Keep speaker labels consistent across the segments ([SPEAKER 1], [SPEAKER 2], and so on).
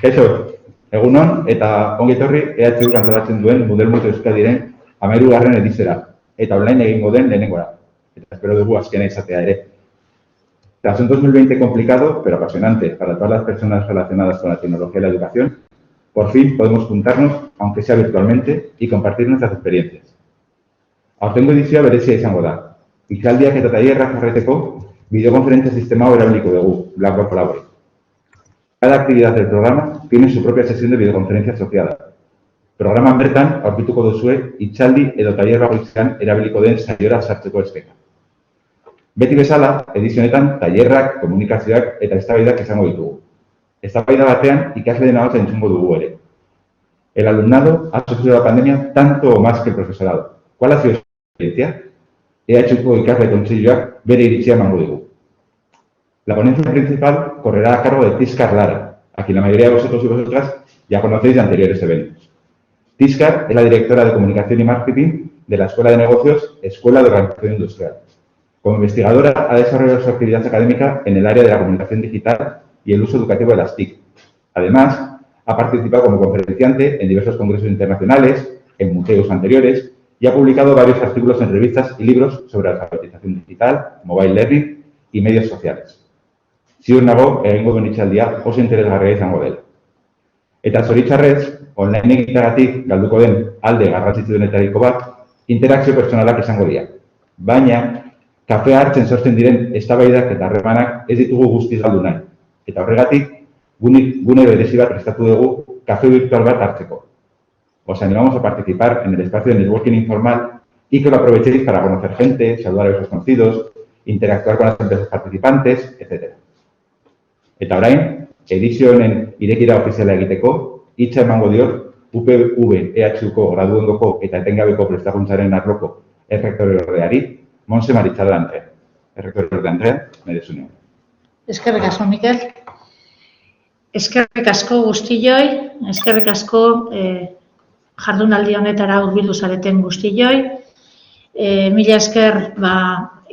[SPEAKER 1] Eso, egunon eta ongi etorri EHUk antolatzen duen Moodle Euskadiren 13. ediziora eta online egingo den lehenengora. Eta espero dugu azkena izatea ere. Tras un 2020 complicado, pero apasionante para todas las personas relacionadas con la tecnología y la educación, por fin podemos juntarnos, aunque sea virtualmente, y compartir nuestras experiencias. Aurtengo edizioa berezia izango da. Hitzaldiak eta tailerrak jarraiteko videokonferentzia sistema erabiliko dugu, Blackboard Collaborate. Cada actividad del programa tiene su propia sesión de videoconferencia asociada. Programan bertan aurkituko duzue hitzaldi edo tailer bakoitzean erabiliko den saiora sartzeko eskema. Beti bezala, edizio honetan tailerrak, komunikazioak eta eztabaidak izango ditugu. Eztabaida batean ikasleen ahotsa entzungo dugu ere. El alumnado ha sufrido la pandemia tanto o más que el profesorado. ¿Cuál ha sido su experiencia? EHUko ikasle kontseiluak bere iritzia emango digu. La ponencia principal correrá a cargo de Tiscar Lara, a quien la mayoría de vosotros y vosotras ya conocéis de anteriores eventos. Tiscar es la directora de Comunicación y Marketing de la Escuela de Negocios, Escuela de Organización Industrial. Como investigadora ha desarrollado su actividad académica en el área de la comunicación digital y el uso educativo de las TIC. Además, ha participado como conferenciante en diversos congresos internacionales, en museos anteriores y ha publicado varios artículos en revistas y libros sobre alfabetización digital, mobile learning y medios sociales. Ziur nago, egingo duen hitzaldia oso interesgarria izango dela. Eta zoritxarrez, online egiteagatik galduko den alde garrantzitsuenetariko bat, interakzio pertsonalak izango dira. Baina, kafea hartzen sortzen diren eztabaidak eta harremanak ez ditugu guztiz galdu nahi. Eta horregatik, gune berezi bat prestatu dugu kafe virtual bat hartzeko. Os animamos a participar en el espacio de networking informal y que lo aprovechéis para conocer gente, saludar a vuestros conocidos, interactuar con las empresas participantes, etc. Eta orain, edizio honen irekira ofiziala egiteko, hitza emango diot UPV EHUko graduondoko eta etengabeko prestakuntzaren arloko errektoreordeari, Montse Maritxal Andrea. Errektoreorde Andrea, medezuneo.
[SPEAKER 2] Eskerrik asko, Mikel. Eskerrik asko guztioi, eskerrik asko jardunaldi honetara hurbildu zareten guztioi. Mila esker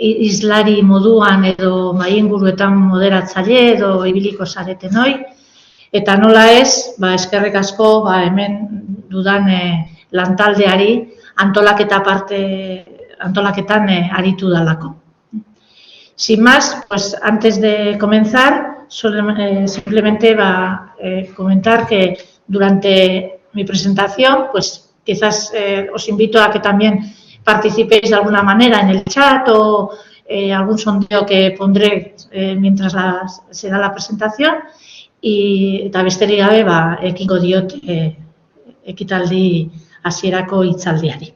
[SPEAKER 2] islari moduan edo maienguruetan moderatzaile edo ibiliko zareten hoi. Eta nola ez, eskerrik asko hemen dudan lantaldeari antolaketan aritu dalako. Sin más, pues antes de comenzar, simplemente comentar que durante mi presentación, pues quizás os invito a que también participéis de alguna manera en el chat o algún sondeo que pondré mientras se da la presentación. Eta besterik gabe, ekingo diot ekitaldi hasierako hitzaldiari.